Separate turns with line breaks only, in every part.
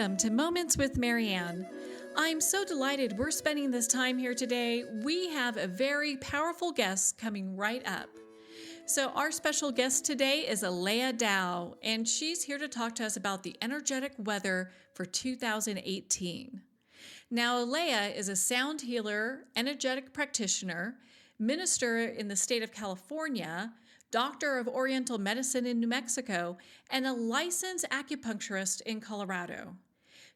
Welcome to Moments with Marianne. I'm so delighted we're spending this time here today. We have a very powerful guest coming right up. So our special guest today is Aleya Dao, and she's here to talk to us about the energetic weather for 2018. Now, Aleya is a sound healer, energetic practitioner, minister in the state of California, doctor of Oriental medicine in New Mexico, and a licensed acupuncturist in Colorado.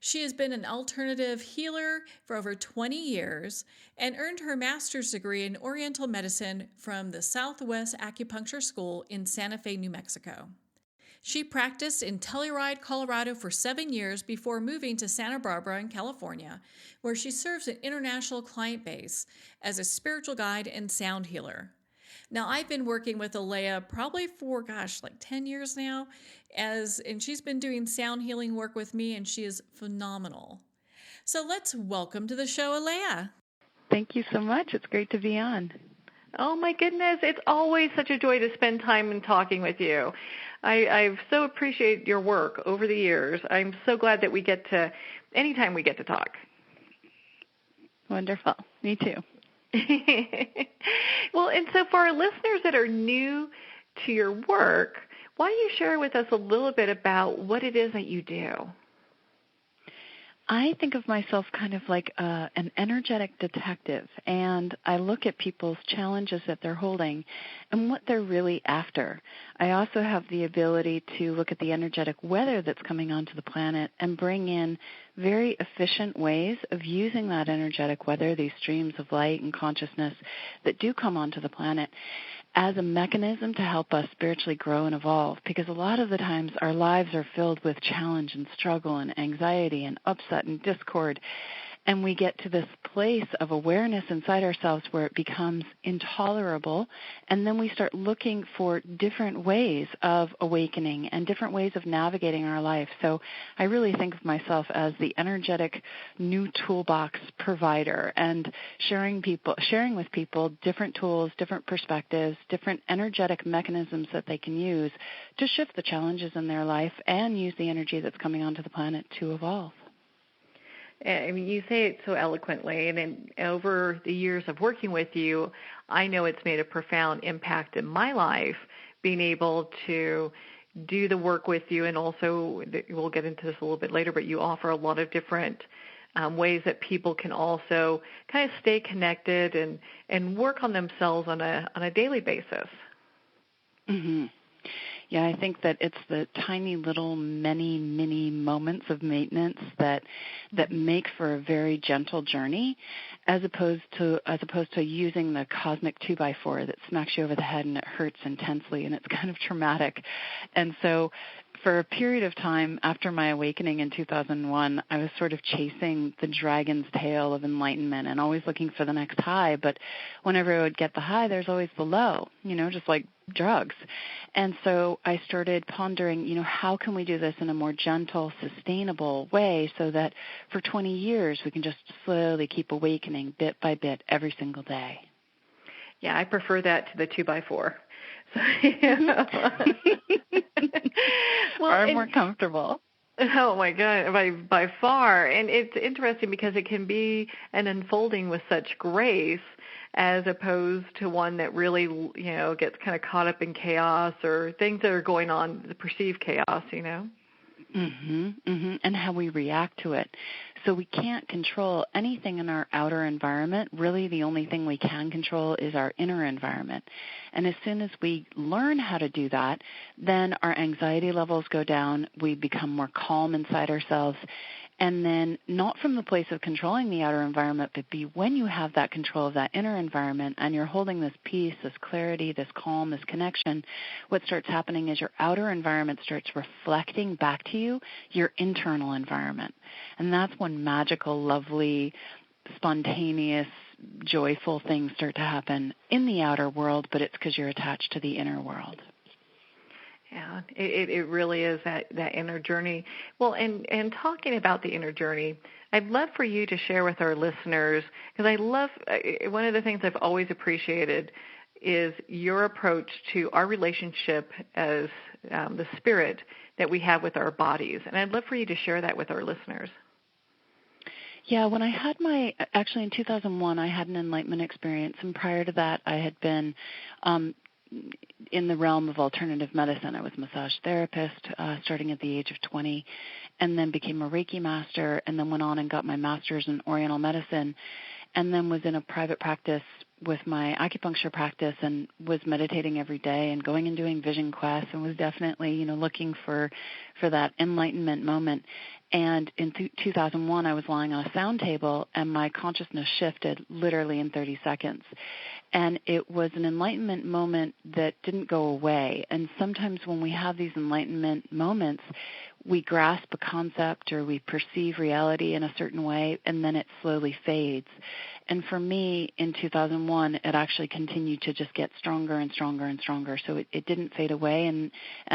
She has been an alternative healer for over 20 years and earned her master's degree in Oriental medicine from the Southwest Acupuncture School in Santa Fe, New Mexico. She practiced in Telluride, Colorado for 7 years before moving to Santa Barbara in California, where she serves an international client base as a spiritual guide and sound healer. Now, I've been working with Aleya probably for, 10 years now, and she's been doing sound healing work with me, and she is phenomenal. So let's welcome to the show, Aleya.
Thank you so much. It's great to be on.
Oh, my goodness. It's always such a joy to spend time in talking with you. I've so appreciated your work over the years. I'm so glad that anytime we get to talk.
Wonderful. Me too.
Well, and so for our listeners that are new to your work, why don't you share with us a little bit about what it is that you do?
I think of myself kind of like an energetic detective, and I look at people's challenges that they're holding and what they're really after. I also have the ability to look at the energetic weather that's coming onto the planet and bring in very efficient ways of using that energetic weather, these streams of light and consciousness that do come onto the planet, as a mechanism to help us spiritually grow and evolve, because a lot of the times our lives are filled with challenge and struggle and anxiety and upset and discord, and we get to this place of awareness inside ourselves where it becomes intolerable, and then we start looking for different ways of awakening and different ways of navigating our life. So I really think of myself as the energetic new toolbox provider, and sharing with people different tools, different perspectives, different energetic mechanisms that they can use to shift the challenges in their life and use the energy that's coming onto the planet to evolve.
I mean, you say it so eloquently, and over the years of working with you, I know it's made a profound impact in my life, being able to do the work with you, and also, we'll get into this a little bit later, but you offer a lot of different ways that people can also kind of stay connected and work on themselves on a daily basis.
Mm-hmm. Yeah, I think that it's the tiny little mini moments of maintenance that make for a very gentle journey, as opposed to using the cosmic 2x4 that smacks you over the head and it hurts intensely and it's kind of traumatic. And so for a period of time after my awakening in 2001, I was sort of chasing the dragon's tail of enlightenment and always looking for the next high. But whenever I would get the high, there's always the low, just like drugs. And so I started pondering, how can we do this in a more gentle, sustainable way so that for 20 years we can just slowly keep awakening bit by bit every single day.
Yeah, I prefer that to the 2x4.
Far more comfortable.
Oh my God, by far. And it's interesting because it can be an unfolding with such grace, as opposed to one that really, gets kind of caught up in chaos or things that are going on, the perceived chaos,
And how we react to it. So we can't control anything in our outer environment. Really, the only thing we can control is our inner environment. And as soon as we learn how to do that, then our anxiety levels go down, we become more calm inside ourselves, and then not from the place of controlling the outer environment, but when you have that control of that inner environment and you're holding this peace, this clarity, this calm, this connection, what starts happening is your outer environment starts reflecting back to you your internal environment. And that's when magical, lovely, spontaneous, joyful things start to happen in the outer world, but it's because you're attached to the inner world.
Yeah, it really is that inner journey. Well, and talking about the inner journey, I'd love for you to share with our listeners, because one of the things I've always appreciated is your approach to our relationship as the spirit that we have with our bodies. And I'd love for you to share that with our listeners.
Yeah, when I had actually in 2001, I had an enlightenment experience, and prior to that, I had been in the realm of alternative medicine. I was a massage therapist starting at the age of 20, and then became a Reiki master, and then went on and got my master's in Oriental medicine, and then was in a private practice with my acupuncture practice, and was meditating every day and going and doing vision quests, and was definitely, looking for that enlightenment moment. And in 2001, I was lying on a sound table, and my consciousness shifted literally in 30 seconds. And it was an enlightenment moment that didn't go away. And sometimes when we have these enlightenment moments, we grasp a concept or we perceive reality in a certain way, and then it slowly fades. And for me, in 2001, it actually continued to just get stronger and stronger and stronger. So it didn't fade away, and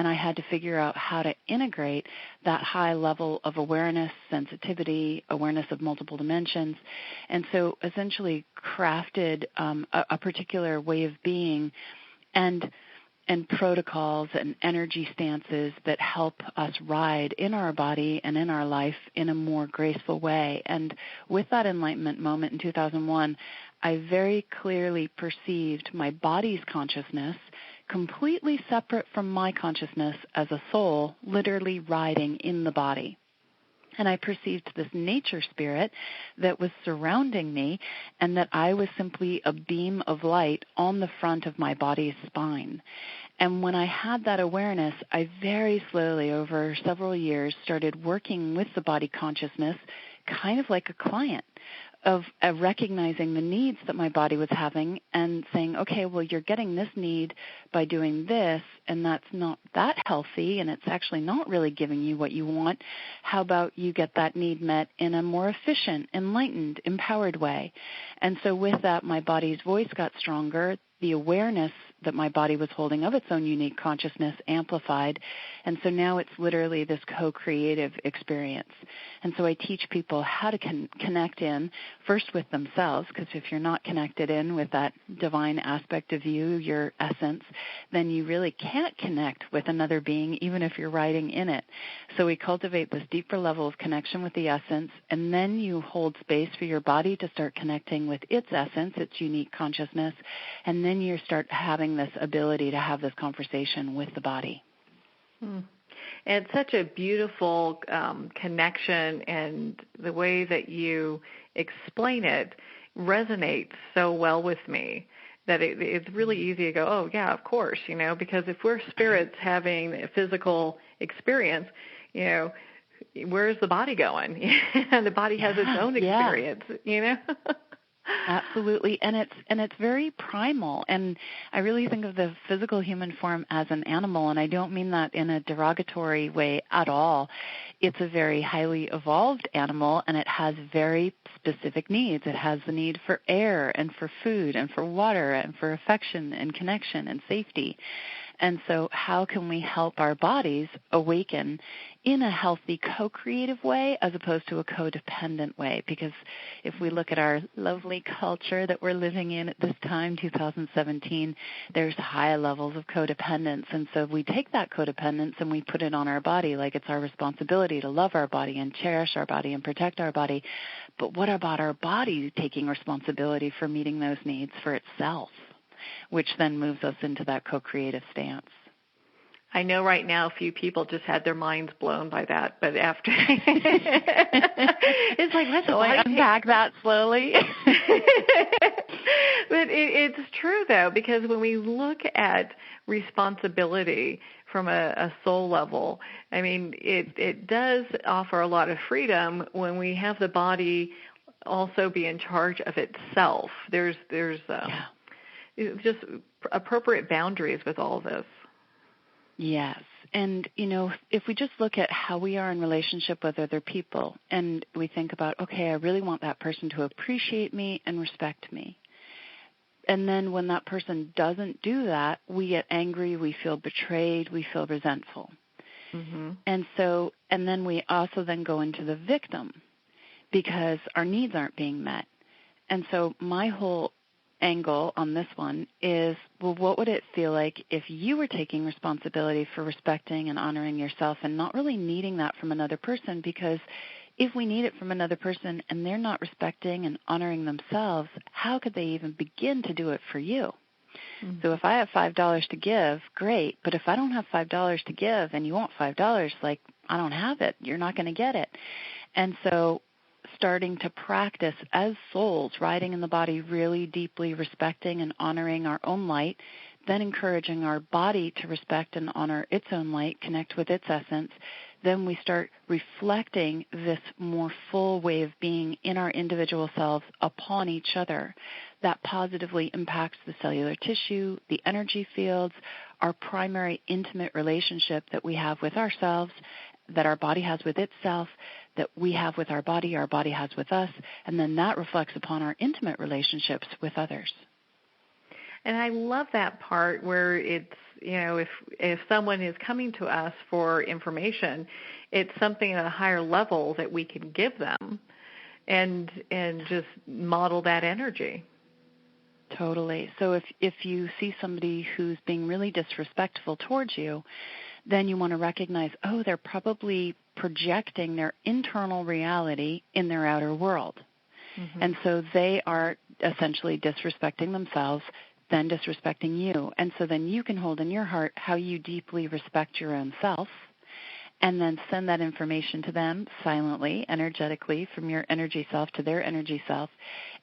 I had to figure out how to integrate that high level of awareness, sensitivity, awareness of multiple dimensions, and so essentially crafted a particular way of being and protocols and energy stances that help us ride in our body and in our life in a more graceful way. And with that enlightenment moment in 2001, I very clearly perceived my body's consciousness completely separate from my consciousness as a soul, literally riding in the body. And I perceived this nature spirit that was surrounding me, and that I was simply a beam of light on the front of my body's spine. And when I had that awareness, I very slowly, over several years, started working with the body consciousness kind of like a client, of recognizing the needs that my body was having and saying, okay, well, you're getting this need by doing this, and that's not that healthy, and it's actually not really giving you what you want. How about you get that need met in a more efficient, enlightened, empowered way? And so with that, my body's voice got stronger. The awareness that my body was holding of its own unique consciousness amplified. And so now it's literally this co-creative experience. And so I teach people how to connect in first with themselves, because if you're not connected in with that divine aspect of you, your essence, then you really can't connect with another being, even if you're riding in it. So we cultivate this deeper level of connection with the essence, and then you hold space for your body to start connecting with its essence, its unique consciousness, and then you start having this ability to have this conversation with the body.
And it's such a beautiful connection, and the way that you explain it resonates so well with me that it's really easy to go, oh, yeah, of course, because if we're spirits having a physical experience, where's the body going? The body has its own experience,
Absolutely, and it's very primal, and I really think of the physical human form as an animal, and I don't mean that in a derogatory way at all. It's a very highly evolved animal, and it has very specific needs. It has the need for air and for food and for water and for affection and connection and safety. And so how can we help our bodies awaken in a healthy co-creative way as opposed to a codependent way? Because if we look at our lovely culture that we're living in at this time, 2017, there's high levels of codependence. And so we take that codependence and we put it on our body like it's our responsibility to love our body and cherish our body and protect our body. But what about our body taking responsibility for meeting those needs for itself? Which then moves us into that co-creative stance.
I know right now a few people just had their minds blown by that, but after it's like, let's
unpack that slowly.
But it's true, though, because when we look at responsibility from a soul level, I mean, it does offer a lot of freedom when we have the body also be in charge of itself. There's just appropriate boundaries with all this.
Yes. And, if we just look at how we are in relationship with other people and we think about, okay, I really want that person to appreciate me and respect me. And then when that person doesn't do that, we get angry, we feel betrayed, we feel resentful. Mm-hmm. And then we also then go into the victim because our needs aren't being met. And so my whole angle on this one is, well, what would it feel like if you were taking responsibility for respecting and honoring yourself and not really needing that from another person? Because if we need it from another person and they're not respecting and honoring themselves, how could they even begin to do it for you? Mm-hmm. So if I have $5 to give, great. But if I don't have $5 to give and you want $5, like, I don't have it, you're not going to get it. And so starting to practice as souls, riding in the body, really deeply respecting and honoring our own light, then encouraging our body to respect and honor its own light, connect with its essence, then we start reflecting this more full way of being in our individual selves upon each other. That positively impacts the cellular tissue, the energy fields, our primary intimate relationship that we have with ourselves, that our body has with itself, that we have with our body has with us, and then that reflects upon our intimate relationships with others.
And I love that part where it's, if someone is coming to us for information, it's something at a higher level that we can give them and just model that energy.
Totally. So if you see somebody who's being really disrespectful towards you, then you want to recognize, they're probably projecting their internal reality in their outer world. Mm-hmm. And so they are essentially disrespecting themselves, then disrespecting you. And so then you can hold in your heart how you deeply respect your own self, and then send that information to them silently, energetically, from your energy self to their energy self.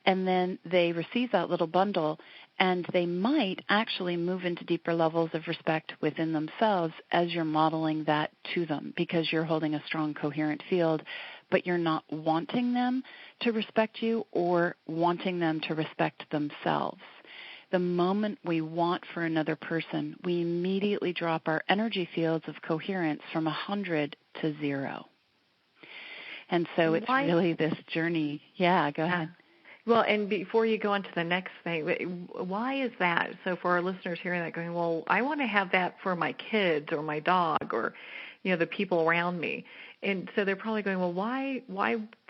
And then they receive that little bundle, and they might actually move into deeper levels of respect within themselves as you're modeling that to them, because you're holding a strong, coherent field, but you're not wanting them to respect you or wanting them to respect themselves. The moment we want for another person, we immediately drop our energy fields of coherence from 100 to 0. And so it's really this journey. Yeah, go ahead.
Well, and before you go on to the next thing, why is that? So for our listeners hearing that going, well, I want to have that for my kids or my dog or, the people around me. And so they're probably going, well, why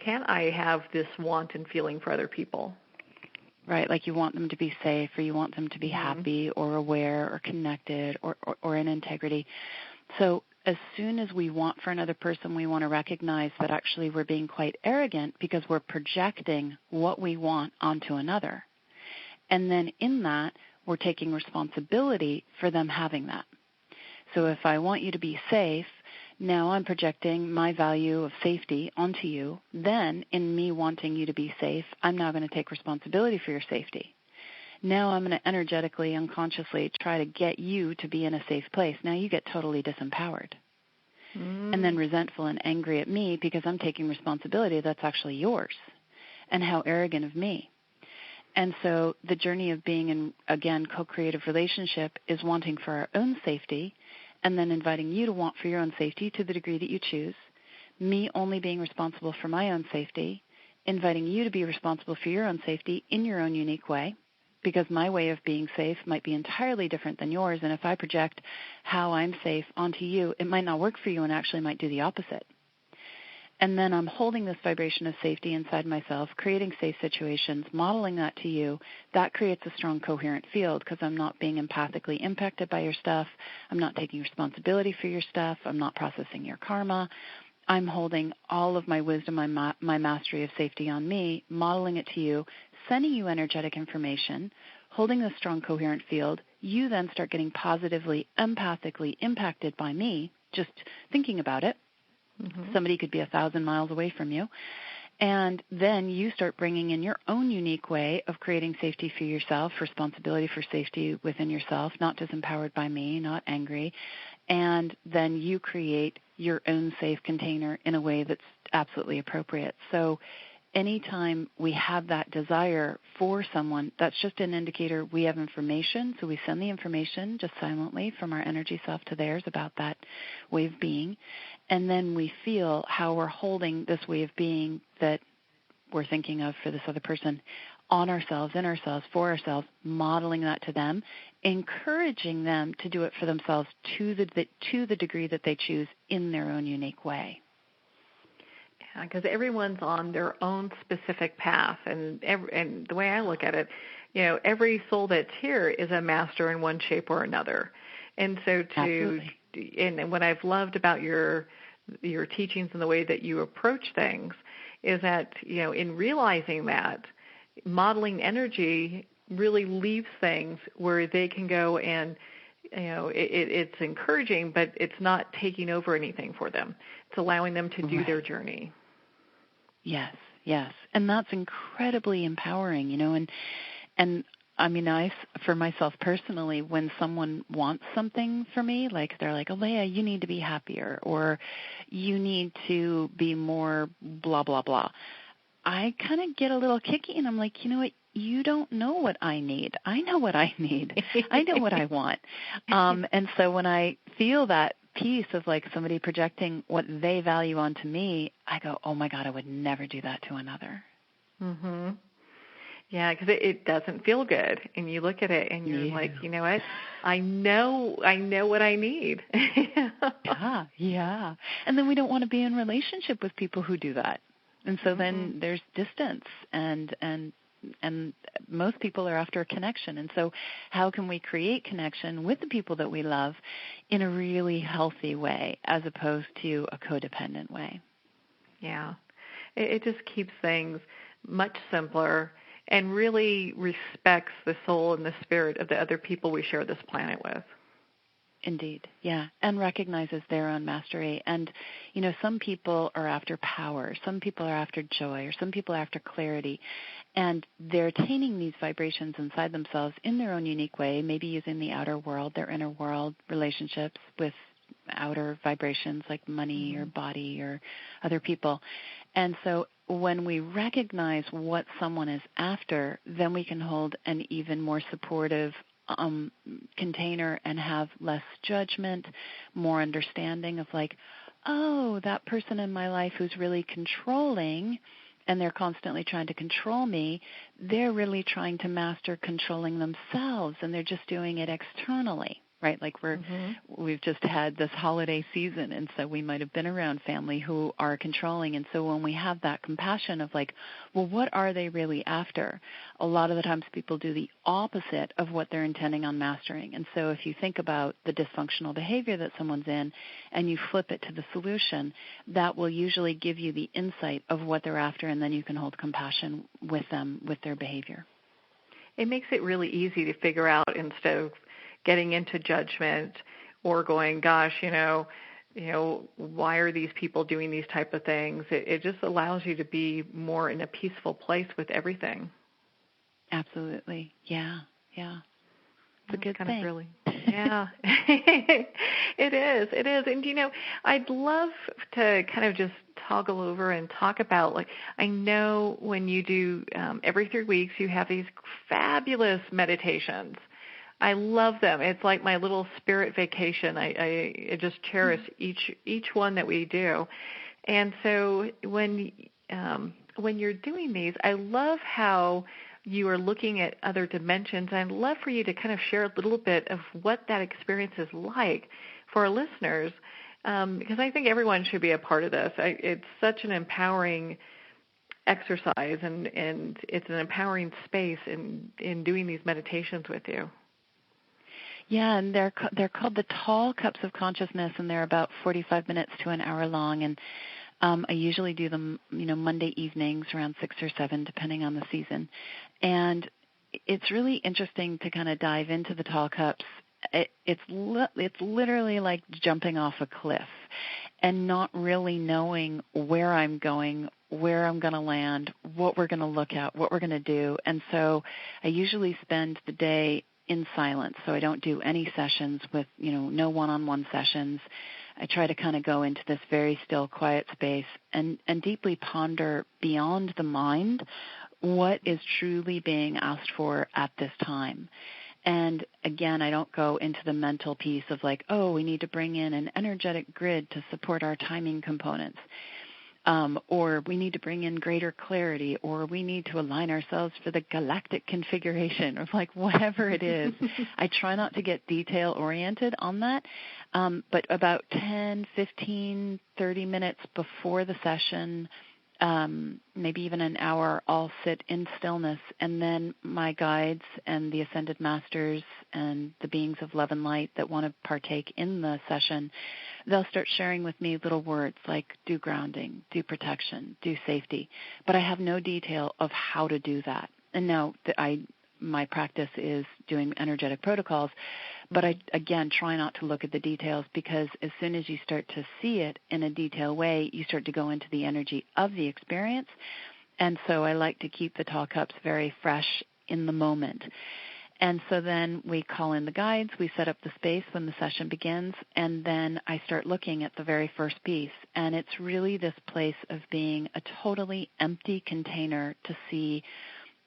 can't I have this want and feeling for other people?
Right, like you want them to be safe, or you want them to be happy or aware or connected or in integrity. So as soon as we want for another person, we want to recognize that actually we're being quite arrogant because we're projecting what we want onto another. And then in that, we're taking responsibility for them having that. So if I want you to be safe, now I'm projecting my value of safety onto you. Then in me wanting you to be safe, I'm now going to take responsibility for your safety. Now I'm going to energetically, unconsciously try to get you to be in a safe place. Now you get totally disempowered. And then resentful and angry at me because I'm taking responsibility that's actually yours. And how arrogant of me. And so the journey of being in, again, co-creative relationship is wanting for our own safety, and then inviting you to want for your own safety to the degree that you choose, me only being responsible for my own safety, inviting you to be responsible for your own safety in your own unique way, because my way of being safe might be entirely different than yours, and if I project how I'm safe onto you, it might not work for you and actually might do the opposite. And then I'm holding this vibration of safety inside myself, creating safe situations, modeling that to you. That creates a strong, coherent field because I'm not being empathically impacted by your stuff. I'm not taking responsibility for your stuff. I'm not processing your karma. I'm holding all of my wisdom, my mastery of safety on me, modeling it to you, sending you energetic information, holding this strong, coherent field. You then start getting positively, empathically impacted by me, just thinking about it. Mm-hmm. Somebody could be 1,000 miles away from you. And then you start bringing in your own unique way of creating safety for yourself, responsibility for safety within yourself, not disempowered by me, not angry. And then you create your own safe container in a way that's absolutely appropriate. So anytime we have that desire for someone, that's just an indicator we have information. So we send the information just silently from our energy self to theirs about that way of being. And then we feel how we're holding this way of being that we're thinking of for this other person on ourselves, in ourselves, for ourselves, modeling that to them, encouraging them to do it for themselves to the degree that they choose in their own unique way.
because everyone's on their own specific path, and the way I look at it, every soul that's here is a master in one shape or another. And so and what I've loved about your teachings and the way that you approach things is that, in realizing that, modeling energy really leaves things where they can go and, it's encouraging, but it's not taking over anything for them. It's allowing them to do their journey.
Yes. And that's incredibly empowering, and I mean, for myself personally, when someone wants something for me, like they're like, Aleya, you need to be happier, or you need to be more blah, blah, blah, I kind of get a little kicky, and I'm like, you know what? You don't know what I need. I know what I need. I know what I want. And so when I feel that piece of like somebody projecting what they value onto me, I go, oh my God, I would never do that to another.
Mm-hmm. Yeah, because it doesn't feel good, and you look at it and you're like, you know what? I know what I need.
Yeah. And then we don't want to be in relationship with people who do that, and so then there's distance, and most people are after a connection. And so, how can we create connection with the people that we love in a really healthy way, as opposed to a codependent way?
Yeah, it just keeps things much simpler, and really respects the soul and the spirit of the other people we share this planet with.
Indeed, yeah, and recognizes their own mastery. And, some people are after power, some people are after joy, or some people are after clarity, and they're attaining these vibrations inside themselves in their own unique way, maybe using the outer world, their inner world, relationships with outer vibrations like money or body or other people. And so when we recognize what someone is after, then we can hold an even more supportive container and have less judgment, more understanding of like, oh, that person in my life who's really controlling and they're constantly trying to control me, they're really trying to master controlling themselves, and they're just doing it externally. Right, like we've just had this holiday season, and so we might have been around family who are controlling. And so when we have that compassion of like, well, what are they really after? A lot of the times people do the opposite of what they're intending on mastering. And so if you think about the dysfunctional behavior that someone's in, and you flip it to the solution, that will usually give you the insight of what they're after, and then you can hold compassion with them, with their behavior.
It makes it really easy to figure out, instead of getting into judgment or going, gosh, why are these people doing these type of things? It just allows you to be more in a peaceful place with everything.
Absolutely. Yeah. It's a good thing.
Really, yeah. It is. And, I'd love to kind of just toggle over and talk about, like, I know when you do every 3 weeks, you have these fabulous meditations. I love them. It's like my little spirit vacation. I just cherish each one that we do. And so when you're doing these, I love how you are looking at other dimensions. I'd love for you to kind of share a little bit of what that experience is like for our listeners, because I think everyone should be a part of this. It's such an empowering exercise, and it's an empowering space in doing these meditations with you.
Yeah, and they're called the Tall Cups of Consciousness, and they're about 45 minutes to an hour long. And I usually do them, Monday evenings around 6 or 7, depending on the season. And it's really interesting to kind of dive into the Tall Cups. It's literally like jumping off a cliff and not really knowing where I'm going, where I'm going to land, what we're going to look at, what we're going to do. And so I usually spend the day in silence, so I don't do any sessions with, no one-on-one sessions. I try to kind of go into this very still, quiet space and deeply ponder beyond the mind what is truly being asked for at this time. And again, I don't go into the mental piece of like, oh, we need to bring in an energetic grid to support our timing components. Or we need to bring in greater clarity, or we need to align ourselves for the galactic configuration, or like whatever it is. I try not to get detail-oriented on that, But about 10, 15, 30 minutes before the session, maybe even an hour, I'll sit in stillness, and then my guides and the ascended masters and the beings of love and light that want to partake in the session, they'll start sharing with me little words like do grounding, do protection, do safety. But I have no detail of how to do that. And now my practice is doing energetic protocols, but I, again, try not to look at the details, because as soon as you start to see it in a detailed way, you start to go into the energy of the experience. And so I like to keep the tall cups very fresh in the moment. And so then we call in the guides, we set up the space when the session begins, and then I start looking at the very first piece. And it's really this place of being a totally empty container to see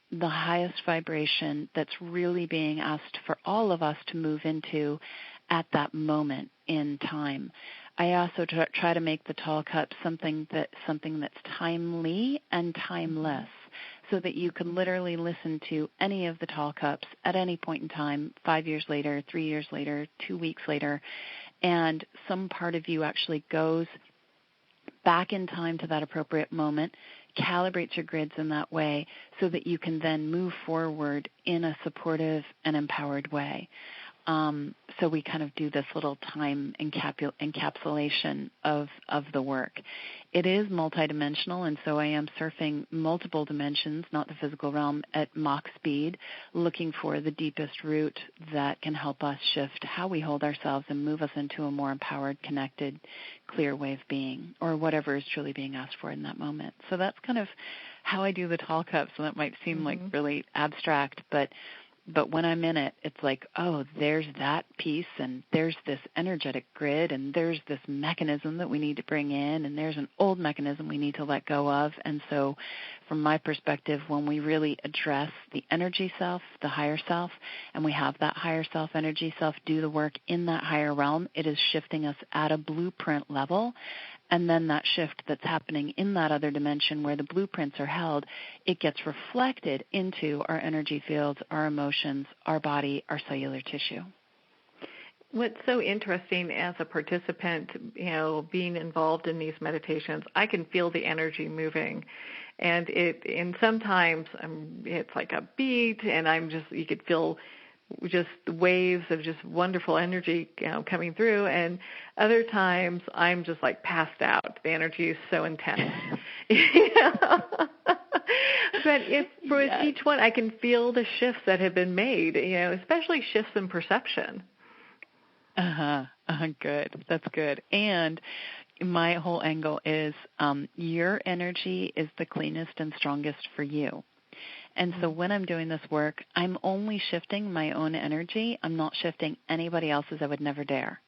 the highest vibration that's really being asked for all of us to move into at that moment in time. I also try to make the tall cup something that's timely and timeless, so that you can literally listen to any of the tall cups at any point in time, 5 years later, 3 years later, 2 weeks later, and some part of you actually goes back in time to that appropriate moment, calibrates your grids in that way so that you can then move forward in a supportive and empowered way. So we kind of do this little time encapsulation of the work. It is multidimensional, and so I am surfing multiple dimensions, not the physical realm, at Mach speed, looking for the deepest root that can help us shift how we hold ourselves and move us into a more empowered, connected, clear way of being, or whatever is truly being asked for in that moment. So that's kind of how I do the tall cups, and that might seem like really abstract, but when I'm in it, it's like, oh, there's that piece, and there's this energetic grid, and there's this mechanism that we need to bring in, and there's an old mechanism we need to let go of. And so from my perspective, when we really address the energy self, the higher self, and we have that higher self, energy self, do the work in that higher realm, it is shifting us at a blueprint level. And then that shift that's happening in that other dimension where the blueprints are held, it gets reflected into our energy fields, our emotions, our body, our cellular tissue.
What's so interesting as a participant, being involved in these meditations, I can feel the energy moving. And sometimes it's like a beat, and you could feel just waves of just wonderful energy coming through, and other times I'm just like passed out. The energy is so intense. But each one, I can feel the shifts that have been made, especially shifts in perception.
Good. That's good. And my whole angle is your energy is the cleanest and strongest for you. And so when I'm doing this work, I'm only shifting my own energy. I'm not shifting anybody else's. I would never dare.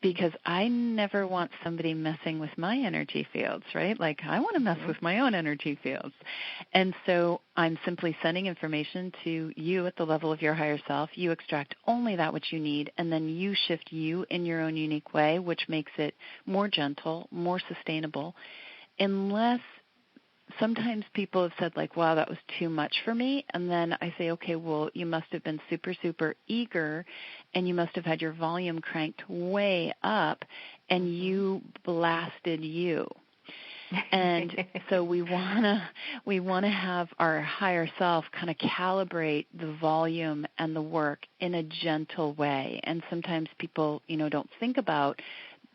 Because I never want somebody messing with my energy fields, right? Like, I want to mess with my own energy fields. And so I'm simply sending information to you at the level of your higher self. You extract only that which you need, and then you shift you in your own unique way, which makes it more gentle, more sustainable, unless sometimes people have said, like, wow, that was too much for me. And then I say, okay, well, you must have been super, super eager, and you must have had your volume cranked way up, and you blasted you. And so we wanna have our higher self kind of calibrate the volume and the work in a gentle way. And sometimes people, don't think about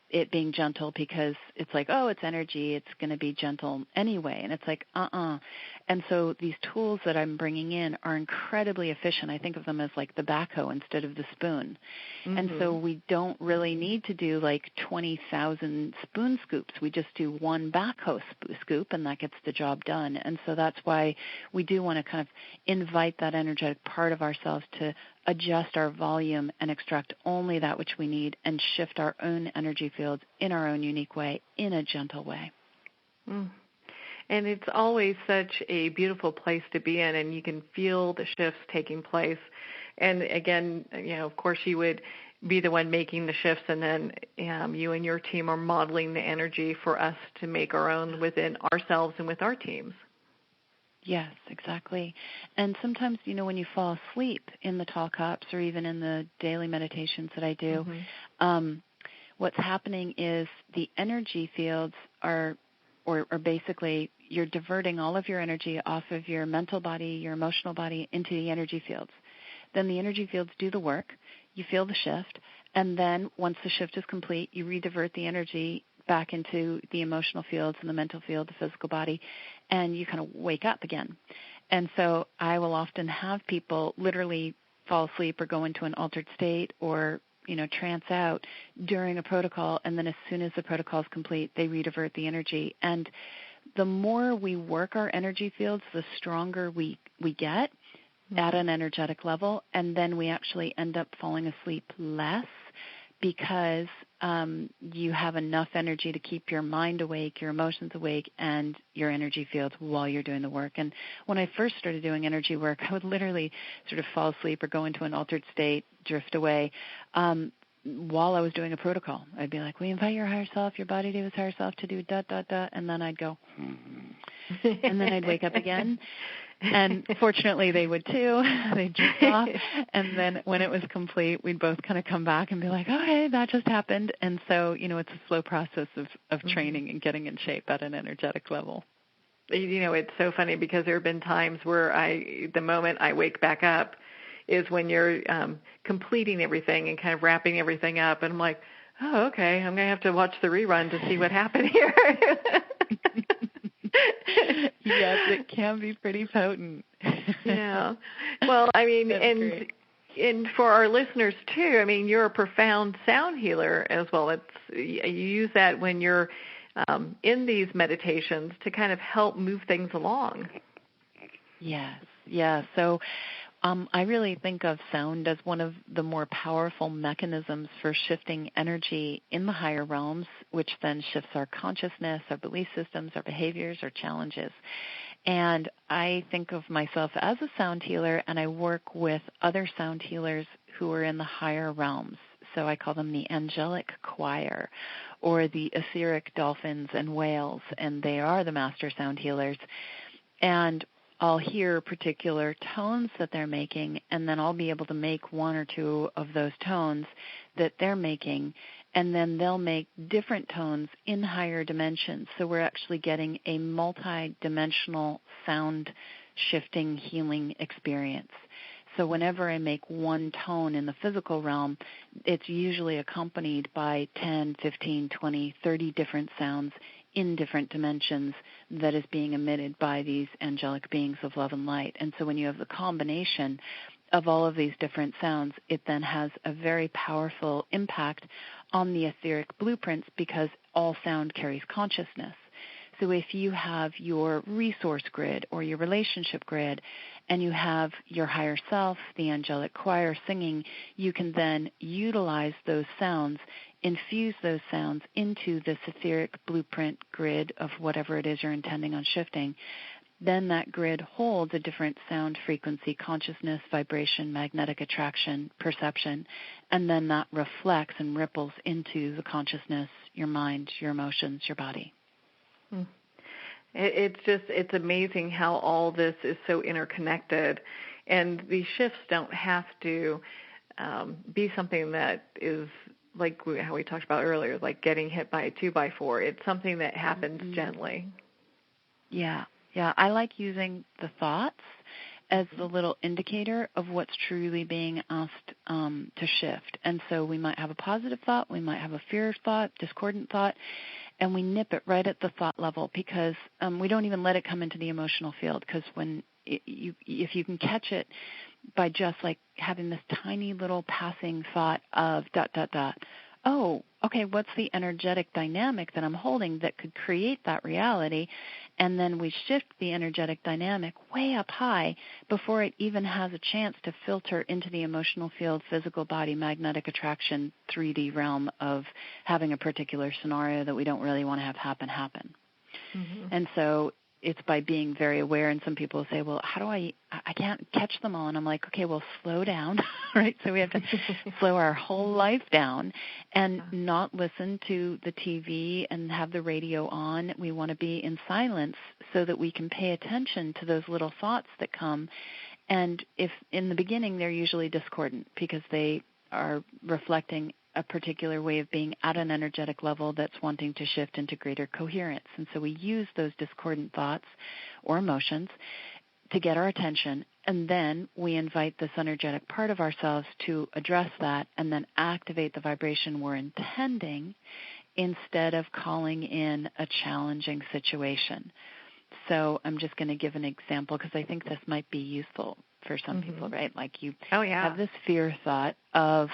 it being gentle because it's like, oh, it's energy, it's going to be gentle anyway. And it's like, And so these tools that I'm bringing in are incredibly efficient. I think of them as like the backhoe instead of the spoon. And so we don't really need to do like 20,000 spoon scoops. We just do one backhoe scoop, and that gets the job done. And so that's why we do want to kind of invite that energetic part of ourselves to adjust our volume and extract only that which we need and shift our own energy fields in our own unique way, in a gentle way.
And it's always such a beautiful place to be in, and you can feel the shifts taking place. And again, of course you would be the one making the shifts, and then you and your team are modeling the energy for us to make our own within ourselves and with our teams.
Yes, exactly. And sometimes, when you fall asleep in the tall cups or even in the daily meditations that I do, what's happening is the energy fields are, or basically you're diverting all of your energy off of your mental body, your emotional body, into the energy fields. Then the energy fields do the work. You feel the shift. And then once the shift is complete, you redivert the energy back into the emotional fields and the mental field, the physical body, and you kind of wake up again. And so I will often have people literally fall asleep or go into an altered state or, trance out during a protocol, and then as soon as the protocol is complete, they redivert the energy. And the more we work our energy fields, the stronger we get at an energetic level, and then we actually end up falling asleep less because you have enough energy to keep your mind awake, your emotions awake, and your energy fields while you're doing the work. And when I first started doing energy work, I would literally sort of fall asleep or go into an altered state, drift away, while I was doing a protocol. I'd be like, we invite your higher self, your body to its higher self to do ... and then I'd go, and then I'd wake up again. And fortunately, they would too. They'd drift off. And then when it was complete, we'd both kind of come back and be like, okay, that just happened. And so, it's a slow process of training and getting in shape at an energetic level.
It's so funny because there have been times where the moment I wake back up is when you're completing everything and kind of wrapping everything up. And I'm like, oh, okay, I'm going to have to watch the rerun to see what happened here.
Yes, it can be pretty potent.
Yeah. Well, and for our listeners too, you're a profound sound healer as well. You use that when you're in these meditations to kind of help move things along.
Yes. Yeah. So I really think of sound as one of the more powerful mechanisms for shifting energy in the higher realms, which then shifts our consciousness, our belief systems, our behaviors, our challenges. And I think of myself as a sound healer, and I work with other sound healers who are in the higher realms. So I call them the angelic choir or the etheric dolphins and whales, and they are the master sound healers. And I'll hear particular tones that they're making, and then I'll be able to make one or two of those tones that they're making, and then they'll make different tones in higher dimensions. So we're actually getting a multi-dimensional sound shifting healing experience. So whenever I make one tone in the physical realm, it's usually accompanied by 10, 15, 20, 30 different sounds in different dimensions that is being emitted by these angelic beings of love and light. And so when you have the combination of all of these different sounds, it then has a very powerful impact on the etheric blueprints because all sound carries consciousness. So if you have your resource grid or your relationship grid and you have your higher self, the angelic choir singing, you can then utilize those sounds, infuse those sounds into this etheric blueprint grid of whatever it is you're intending on shifting. Then that grid holds a different sound frequency, consciousness, vibration, magnetic attraction, perception, and then that reflects and ripples into the consciousness, your mind, your emotions, your body.
It's amazing how all this is so interconnected, and these shifts don't have to be something that is like how we talked about earlier, like getting hit by a 2x4. It's something that happens gently.
Yeah. I like using the thoughts as the little indicator of what's truly being asked to shift. And so we might have a positive thought, we might have a fear thought, discordant thought, and we nip it right at the thought level because we don't even let it come into the emotional field, because if you can catch it by just like having this tiny little passing thought of ... oh, okay, what's the energetic dynamic that I'm holding that could create that reality? And then we shift the energetic dynamic way up high before it even has a chance to filter into the emotional field, physical body, magnetic attraction, 3D realm of having a particular scenario that we don't really want to have happen. Mm-hmm. And so it's by being very aware, and some people say, well, how do I can't catch them all. And I'm like, okay, well, slow down, right? So we have to slow our whole life down and not listen to the TV and have the radio on. We want to be in silence so that we can pay attention to those little thoughts that come. And if in the beginning they're usually discordant because they are reflecting a particular way of being at an energetic level that's wanting to shift into greater coherence. And so we use those discordant thoughts or emotions to get our attention, and then we invite this energetic part of ourselves to address that and then activate the vibration we're intending instead of calling in a challenging situation. So I'm just going to give an example because I think this might be useful for some people, right? Like you have this fear thought of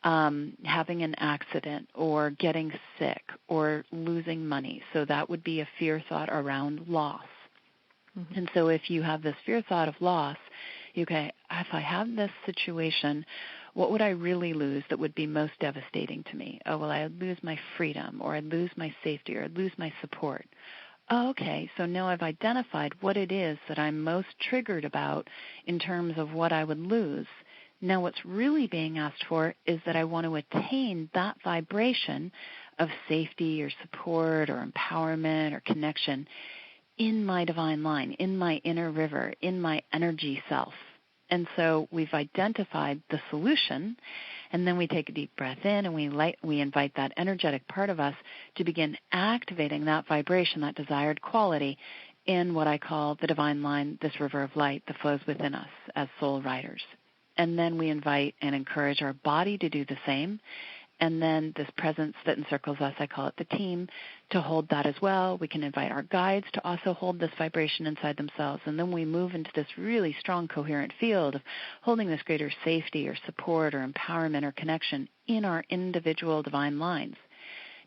having an accident or getting sick or losing money. So that would be a fear thought around loss. And so if you have this fear thought of loss, okay, if I have this situation, what would I really lose that would be most devastating to me? Oh, well, I'd lose my freedom, or I'd lose my safety, or I'd lose my support. Oh, okay, so now I've identified what it is that I'm most triggered about in terms of what I would lose. Now what's really being asked for is that I want to attain that vibration of safety or support or empowerment or connection in my divine line, in my inner river, in my energy self. And so we've identified the solution, and then we take a deep breath in and we invite that energetic part of us to begin activating that vibration, that desired quality in what I call the divine line, this river of light that flows within us as soul riders. And then we invite and encourage our body to do the same. And then this presence that encircles us, I call it the team, to hold that as well. We can invite our guides to also hold this vibration inside themselves. And then we move into this really strong, coherent field of holding this greater safety or support or empowerment or connection in our individual divine lines.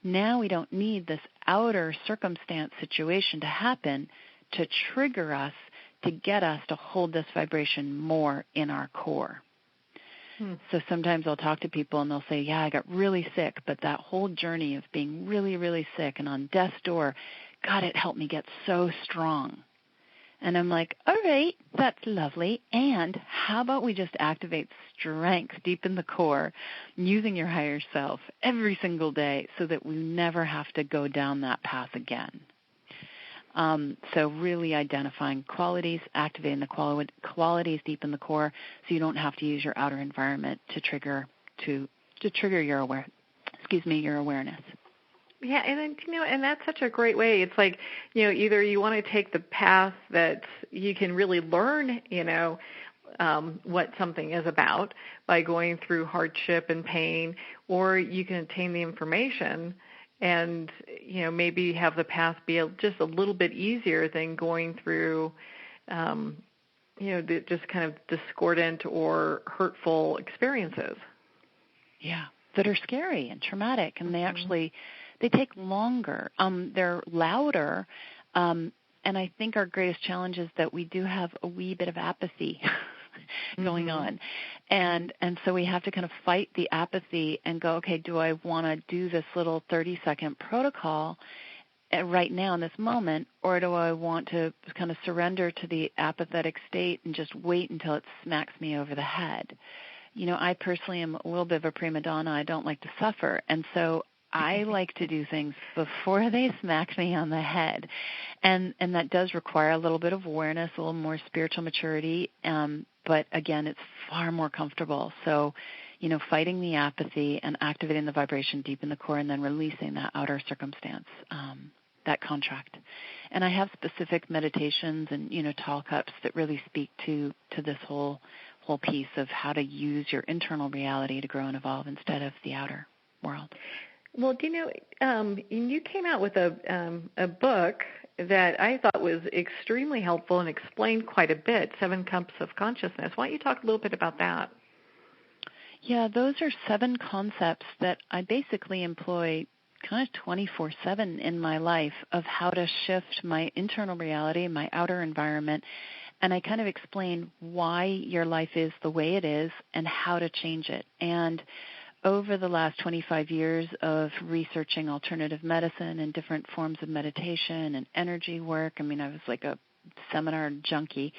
Now we don't need this outer circumstance situation to happen to trigger us, to get us to hold this vibration more in our core. So sometimes I'll talk to people and they'll say, yeah, I got really sick, but that whole journey of being really, really sick and on death's door, God, it helped me get so strong. And I'm like, all right, that's lovely. And how about we just activate strength deep in the core using your higher self every single day so that we never have to go down that path again. So really identifying qualities, activating the qualities deep in the core, so you don't have to use your outer environment to trigger your awareness.
Yeah, and then, and that's such a great way. It's like, either you want to take the path that you can really learn, what something is about by going through hardship and pain, or you can attain the information and, maybe have the path be just a little bit easier than going through, the just kind of discordant or hurtful experiences.
Yeah, that are scary and traumatic, and they take longer. They're louder, and I think our greatest challenge is that we do have a wee bit of apathy going on. And so we have to kind of fight the apathy and go, okay, do I want to do this little 30-second protocol right now in this moment, or do I want to kind of surrender to the apathetic state and just wait until it smacks me over the head? I personally am a little bit of a prima donna. I don't like to suffer. And so I like to do things before they smack me on the head. And that does require a little bit of awareness, a little more spiritual maturity. But again, it's far more comfortable. So, fighting the apathy and activating the vibration deep in the core and then releasing that outer circumstance, that contract. And I have specific meditations and, talk-ups that really speak to this whole piece of how to use your internal reality to grow and evolve instead of the outer world.
Well, you came out with a book that I thought was extremely helpful and explained quite a bit, 7 Cups of Consciousness. Why don't you talk a little bit about that?
Yeah, those are 7 concepts that I basically employ kind of 24/7 in my life of how to shift my internal reality, my outer environment, and I kind of explain why your life is the way it is and how to change it. And over the last 25 years of researching alternative medicine and different forms of meditation and energy work, I was like a seminar junkie,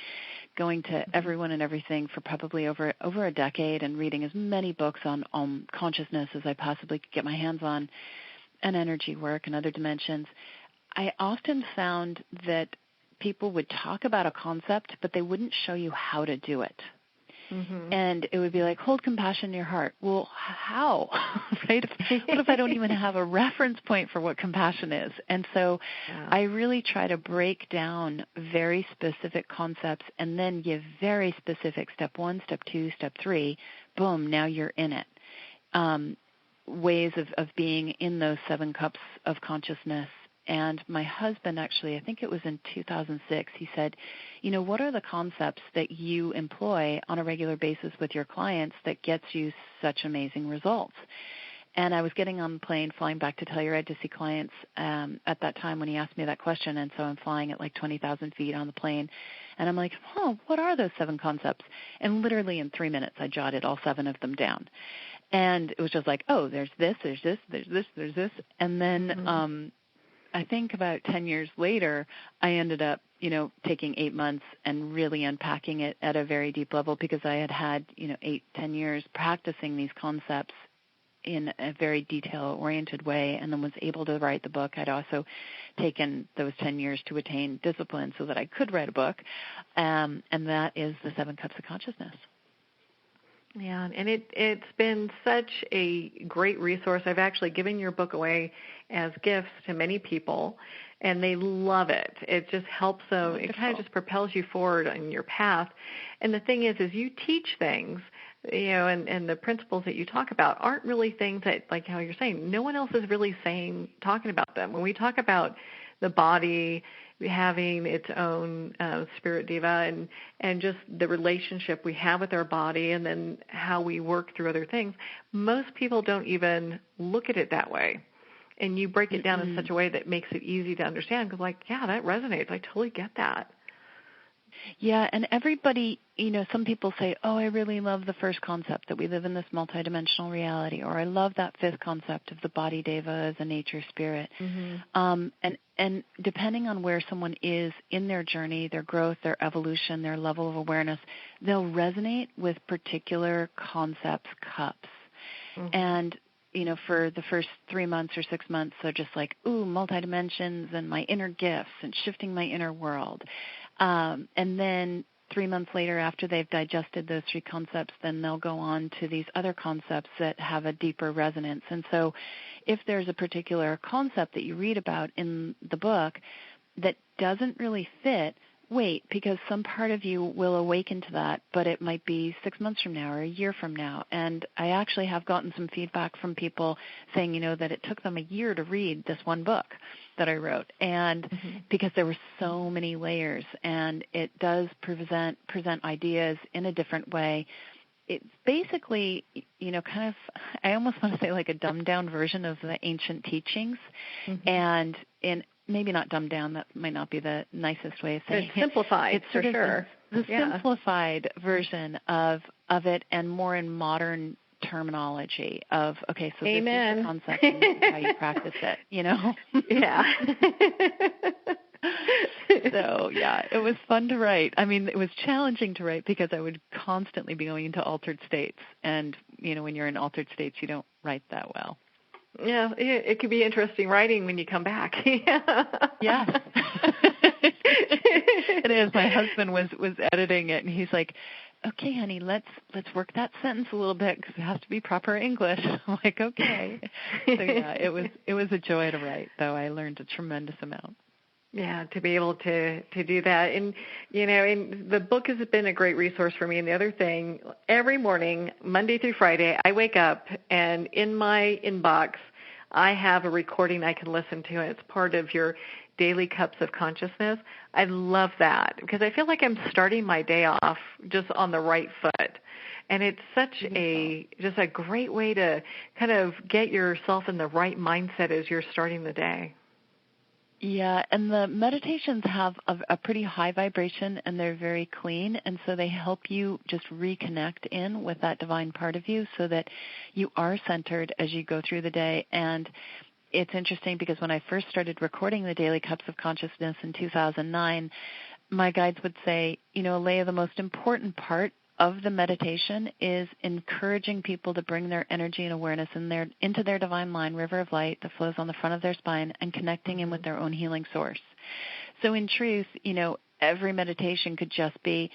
going to everyone and everything for probably over a decade and reading as many books on consciousness as I possibly could get my hands on, and energy work and other dimensions. I often found that people would talk about a concept, but they wouldn't show you how to do it. And it would be like, hold compassion in your heart. Well, how? Right? What if I don't even have a reference point for what compassion is? And so I really try to break down very specific concepts and then give very specific step 1, step 2, step 3. Boom, now you're in it. Ways of being in those 7 cups of consciousness. And my husband actually, I think it was in 2006, he said, what are the concepts that you employ on a regular basis with your clients that gets you such amazing results? And I was getting on the plane, flying back to Telluride to see clients at that time when he asked me that question. And so I'm flying at like 20,000 feet on the plane. And I'm like, what are those 7 concepts? And literally in 3 minutes, I jotted all 7 of them down. And it was just like, there's this, there's this, there's this, there's this. And then I think about 10 years later, I ended up, taking 8 months and really unpacking it at a very deep level because I had 8, 10 years practicing these concepts in a very detail-oriented way and then was able to write the book. I'd also taken those 10 years to attain discipline so that I could write a book, and that is the 7 Cups of Consciousness.
Yeah, and it's been such a great resource. I've actually given your book away as gifts to many people, and they love it. It just helps them. It kind of just propels you forward on your path. And the thing is you teach things, and the principles that you talk about aren't really things that, like how you're saying, no one else is really talking about them. When we talk about the body having its own spirit diva and just the relationship we have with our body and then how we work through other things, most people don't even look at it that way. And you break it down in such a way that makes it easy to understand because, that resonates. I totally get that.
Yeah, and everybody, some people say, I really love the first concept that we live in this multidimensional reality, or I love that 5th concept of the body deva as a nature spirit. And depending on where someone is in their journey, their growth, their evolution, their level of awareness, they'll resonate with particular concepts, cups. And for the first 3 months or 6 months, they're just like, multi-dimensions and my inner gifts and shifting my inner world. And then 3 months later, after they've digested those 3 concepts, then they'll go on to these other concepts that have a deeper resonance. And so if there's a particular concept that you read about in the book that doesn't really fit, wait, because some part of you will awaken to that, but it might be 6 months from now or a year from now. And I actually have gotten some feedback from people saying, that it took them a year to read this one book that I wrote, and because there were so many layers, and it does present ideas in a different way. It's basically, kind of, I almost want to say like a dumbed-down version of the ancient teachings, and maybe not dumbed down, that might not be the nicest way of saying it.
Simplified,
it's sort
for
of
sure.
The simplified version of it, and more in modern terminology of, okay, so
Amen.
this is the concept and this is how you practice it,
Yeah.
So, yeah, it was fun to write. I mean, it was challenging to write because I would constantly be going into altered states. And, when you're in altered states, you don't write that well.
Yeah, it could be interesting writing when you come back.
Yes. It is. My husband was editing it, and he's like, okay, honey, let's work that sentence a little bit because it has to be proper English. I'm like, okay. So, yeah, it was a joy to write, though. I learned a tremendous amount.
Yeah, to be able to do that. And, and the book has been a great resource for me. And the other thing, every morning, Monday through Friday, I wake up and in my inbox, I have a recording I can listen to, and it's part of your Daily Cups of Consciousness. I love that because I feel like I'm starting my day off just on the right foot. And it's such just a great way to kind of get yourself in the right mindset as you're starting the day.
Yeah, and the meditations have a pretty high vibration, and they're very clean, and so they help you just reconnect in with that divine part of you so that you are centered as you go through the day. And it's interesting because when I first started recording the Daily Cups of Consciousness in 2009, my guides would say, Aleya, the most important part of the meditation is encouraging people to bring their energy and awareness into their divine line, river of light that flows on the front of their spine, and connecting in with their own healing source. So in truth, every meditation could just be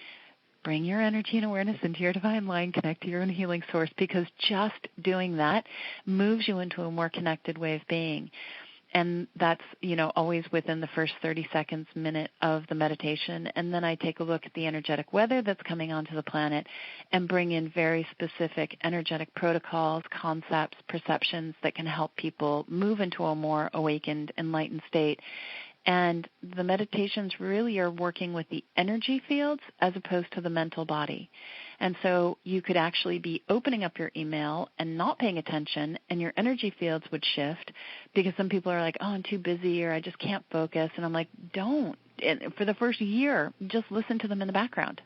bring your energy and awareness into your divine line, connect to your own healing source, because just doing that moves you into a more connected way of being. And that's, always within the first 30 seconds, minute of the meditation. And then I take a look at the energetic weather that's coming onto the planet and bring in very specific energetic protocols, concepts, perceptions that can help people move into a more awakened, enlightened state. And the meditations really are working with the energy fields as opposed to the mental body. And so you could actually be opening up your email and not paying attention, and your energy fields would shift, because some people are like, oh, I'm too busy, or I just can't focus. And I'm like, don't. And for the first year, just listen to them in the background.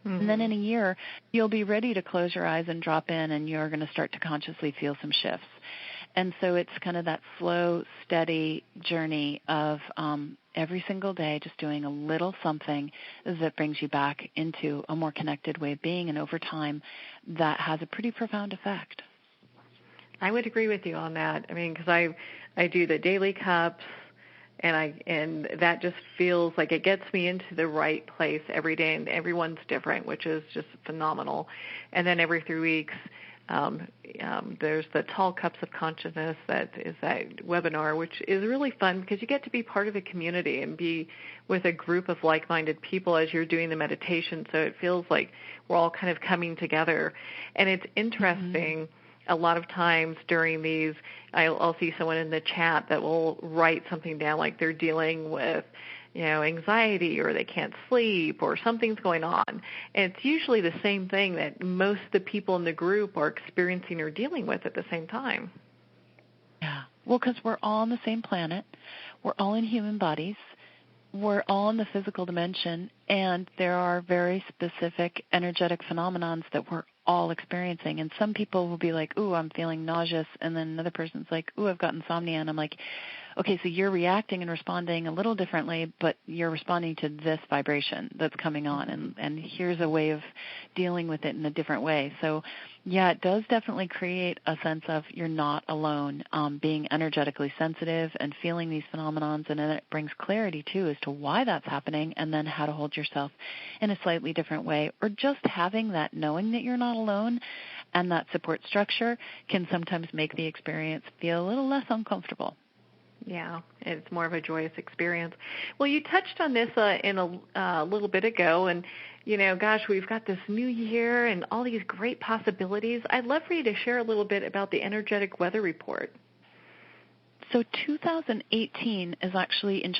Mm-hmm. And then in a year, you'll be ready to close your eyes and drop in, and you're going to start to consciously feel some shifts. And so it's kind of that slow, steady journey of every single day just doing a little something that brings you back into a more connected way of being. And over time, that has a pretty profound effect.
I would agree with you on that. I mean, because I do the daily cups, and that just feels like it gets me into the right place every day, and everyone's different, which is just phenomenal. And then every 3 weeks, there's the Tall Cups of Consciousness, that is that webinar, which is really fun because you get to be part of a community and be with a group of like-minded people as you're doing the meditation. So it feels like we're all kind of coming together. And it's interesting. Mm-hmm. A lot of times during these, I'll see someone in the chat that will write something down, like they're dealing with anxiety, or they can't sleep, or something's going on. And it's usually the same thing that most of the people in the group are experiencing or dealing with at the same time.
Yeah. Well, because we're all on the same planet. We're all in human bodies. We're all in the physical dimension, and there are very specific energetic phenomenons that we're all experiencing. And some people will be like, ooh, I'm feeling nauseous, and then another person's like, ooh, I've got insomnia. And I'm like, okay, so you're reacting and responding a little differently, but you're responding to this vibration that's coming on, and here's a way of dealing with it in a different way. So, yeah, it does definitely create a sense of you're not alone, being energetically sensitive and feeling these phenomenons, and then it brings clarity, too, as to why that's happening, and then how to hold yourself in a slightly different way. Or just having that knowing that you're not alone and that support structure can sometimes make the experience feel a little less uncomfortable.
Yeah, it's more of a joyous experience. Well, you touched on this in a little bit ago, and, gosh, we've got this new year and all these great possibilities. I'd love for you to share a little bit about the energetic weather report.
So 2018 is actually in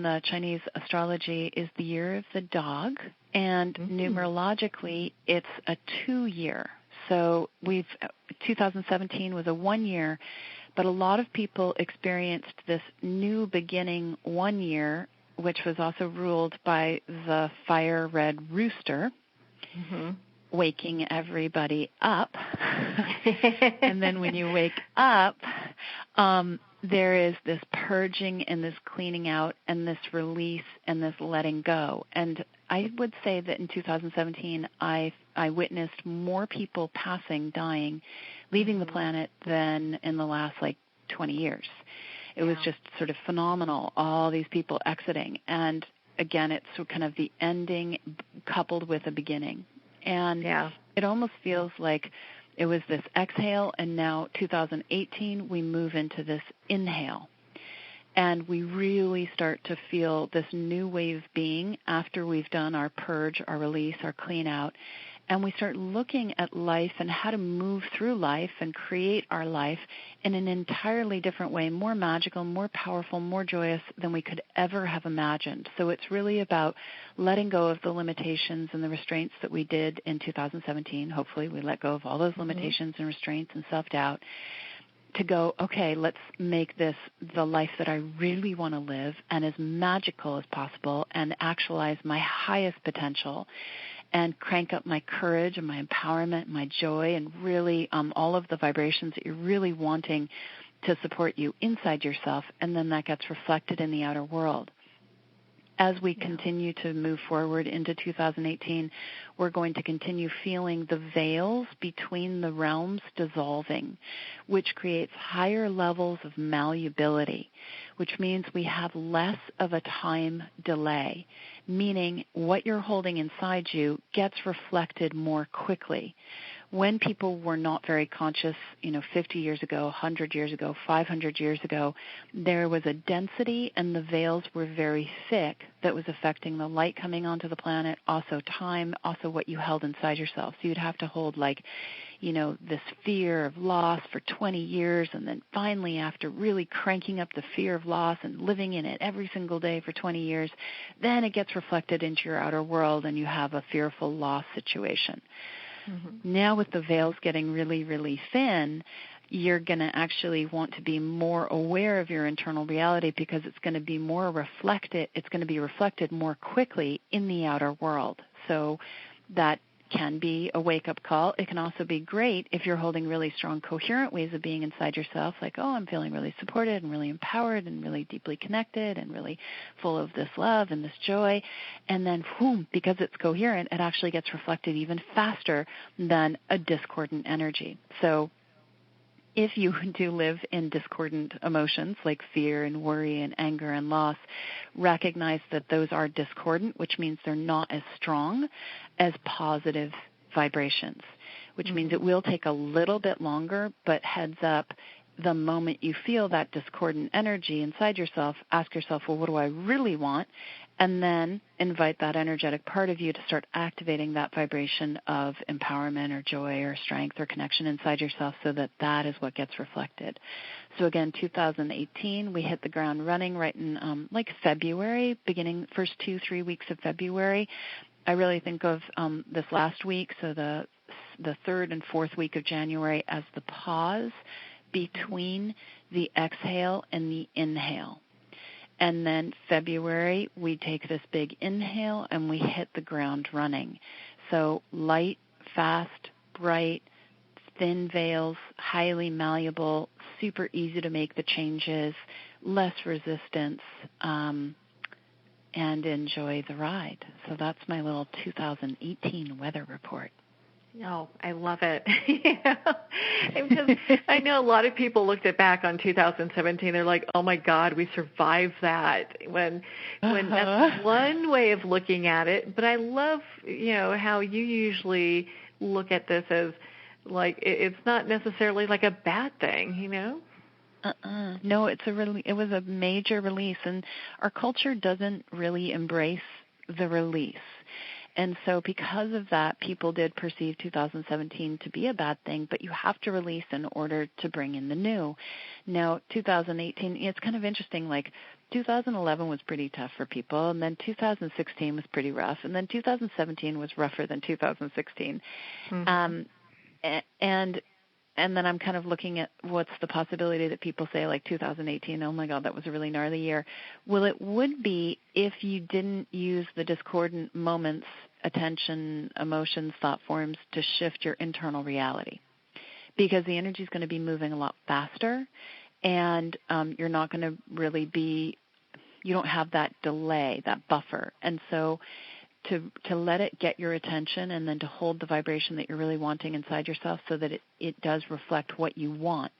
the Chinese astrology, is the year of the dog, and numerologically it's a 2-year. So 2017 was a 1 year. But a lot of people experienced this new beginning 1 year, which was also ruled by the fire red rooster, waking everybody up. And then when you wake up, there is this purging and this cleaning out and this release and this letting go. And I would say that in 2017, I witnessed more people passing, dying, leaving the planet than in the last 20 years. It was just sort of phenomenal, all these people exiting. And again, it's kind of the ending coupled with a beginning. And it almost feels like it was this exhale, and now 2018 we move into this inhale. And we really start to feel this new way of being after we've done our purge, our release, our clean out. And we start looking at life and how to move through life and create our life in an entirely different way, more magical, more powerful, more joyous than we could ever have imagined. So it's really about letting go of the limitations and the restraints that we did in 2017. Hopefully we let go of all those limitations and restraints and self-doubt to go, okay, let's make this the life that I really want to live and as magical as possible and actualize my highest potential and crank up my courage and my empowerment, my joy, and really all of the vibrations that you're really wanting to support you inside yourself, and then that gets reflected in the outer world. as we continue to move forward into 2018, we're going to continue feeling the veils between the realms dissolving, which creates higher levels of malleability, which means we have less of a time delay, meaning what you're holding inside you gets reflected more quickly. When people were not very conscious, 50 years ago, 100 years ago, 500 years ago, there was a density and the veils were very thick that was affecting the light coming onto the planet, also time, also what you held inside yourself. So you'd have to hold this fear of loss for 20 years, and then finally after really cranking up the fear of loss and living in it every single day for 20 years, then it gets reflected into your outer world and you have a fearful loss situation. Mm-hmm. Now with the veils getting really, really thin, you're going to actually want to be more aware of your internal reality because it's going to be more reflected. It's going to be reflected more quickly in the outer world. So that can be a wake-up call. It can also be great if you're holding really strong, coherent ways of being inside yourself, like, oh, I'm feeling really supported and really empowered and really deeply connected and really full of this love and this joy. And then, because it's coherent, it actually gets reflected even faster than a discordant energy. So if you do live in discordant emotions like fear and worry and anger and loss, recognize that those are discordant, which means they're not as strong as positive vibrations, which means it will take a little bit longer, but heads up, the moment you feel that discordant energy inside yourself, ask yourself, well, what do I really want? And then invite that energetic part of you to start activating that vibration of empowerment or joy or strength or connection inside yourself so that that is what gets reflected. So again, 2018, we hit the ground running right in February, beginning first 2-3 weeks of February. I really think of this last week, so the third and fourth week of January, as the pause between the exhale and the inhale. And then February, we take this big inhale and we hit the ground running. So light, fast, bright, thin veils, highly malleable, super easy to make the changes, less resistance, and enjoy the ride. So that's my little 2018 weather report.
Oh, I love it. Because I know a lot of people looked back on 2017. They're like, "Oh my God, we survived that." When that's one way of looking at it. But I love, how you usually look at this as like it's not necessarily like a bad thing,
No, it was a major release, and our culture doesn't really embrace the release. And so because of that, people did perceive 2017 to be a bad thing, but you have to release in order to bring in the new. Now, 2018, it's kind of interesting, 2011 was pretty tough for people, and then 2016 was pretty rough, and then 2017 was rougher than 2016. Mm-hmm. And then I'm kind of looking at what's the possibility that people say 2018, oh my God, that was a really gnarly year. Well, it would be if you didn't use the discordant moments, attention, emotions, thought forms to shift your internal reality. Because the energy is going to be moving a lot faster, and you're not going to really you don't have that delay, that buffer. And so to let it get your attention and then to hold the vibration that you're really wanting inside yourself so that it does reflect what you want.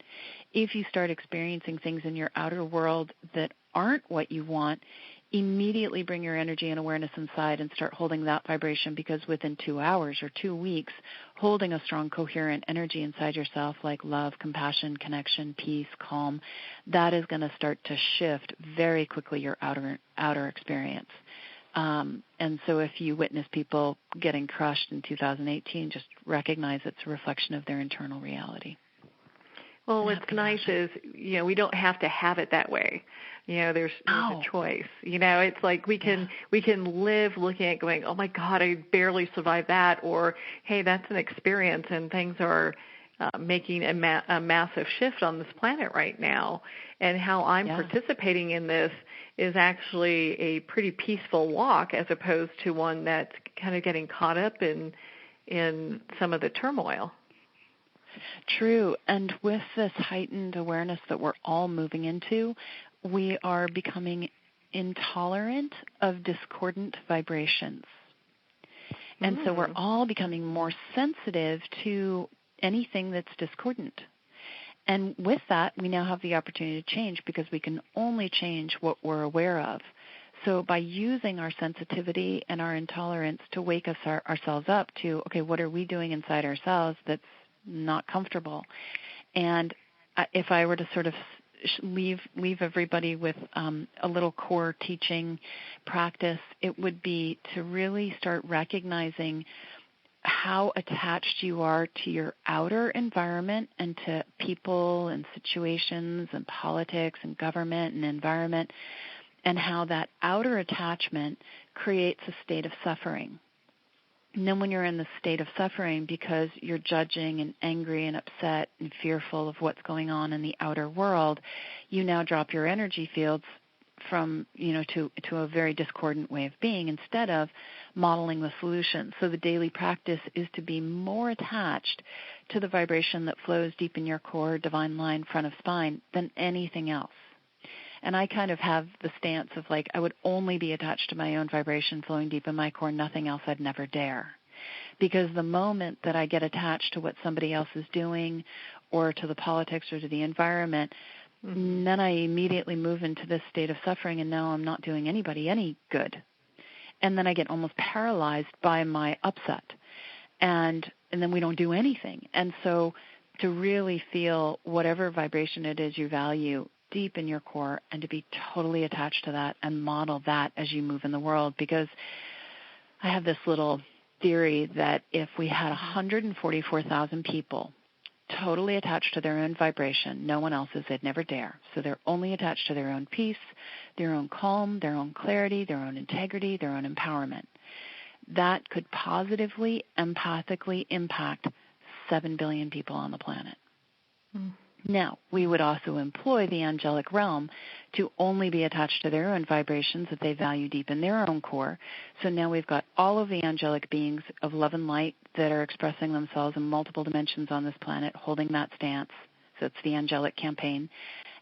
If you start experiencing things in your outer world that aren't what you want, immediately bring your energy and awareness inside and start holding that vibration, because within 2 hours or 2 weeks, holding a strong, coherent energy inside yourself like love, compassion, connection, peace, calm, that is going to start to shift very quickly your outer experience. And so if you witness people getting crushed in 2018, just recognize it's a reflection of their internal reality.
Well, what's nice is, we don't have to have it that way. There's a choice. It's like we can live looking at going, oh my God, I barely survived that, or hey, that's an experience and things are making a massive shift on this planet right now. And how I'm participating in this is actually a pretty peaceful walk, as opposed to one that's kind of getting caught up in some of the turmoil.
True. And with this heightened awareness that we're all moving into, we are becoming intolerant of discordant vibrations. And so we're all becoming more sensitive to anything that's discordant. And with that, we now have the opportunity to change, because we can only change what we're aware of. So by using our sensitivity and our intolerance to wake us ourselves up to, okay, what are we doing inside ourselves that's not comfortable? And if I were to sort of leave everybody with a little core teaching practice, it would be to really start recognizing how attached you are to your outer environment and to people and situations and politics and government and environment, and how that outer attachment creates a state of suffering. And then when you're in the state of suffering because you're judging and angry and upset and fearful of what's going on in the outer world, you now drop your energy fields from, to a very discordant way of being, instead of modeling the solution. So the daily practice is to be more attached to the vibration that flows deep in your core, divine line, front of spine, than anything else. And I kind of have the stance of I would only be attached to my own vibration flowing deep in my core, nothing else I'd never dare. Because the moment that I get attached to what somebody else is doing, or to the politics or to the environment, then I immediately move into this state of suffering, and now I'm not doing anybody any good. And then I get almost paralyzed by my upset. And then we don't do anything. And so to really feel whatever vibration it is you value deep in your core, and to be totally attached to that and model that as you move in the world. Because I have this little theory that if we had 144,000 people totally attached to their own vibration, no one else's, they'd never dare. So they're only attached to their own peace, their own calm, their own clarity, their own integrity, their own empowerment. That could positively, empathically impact 7 billion people on the planet. Now, we would also employ the angelic realm to only be attached to their own vibrations that they value deep in their own core. So now we've got all of the angelic beings of love and light that are expressing themselves in multiple dimensions on this planet, holding that stance. So it's the angelic campaign.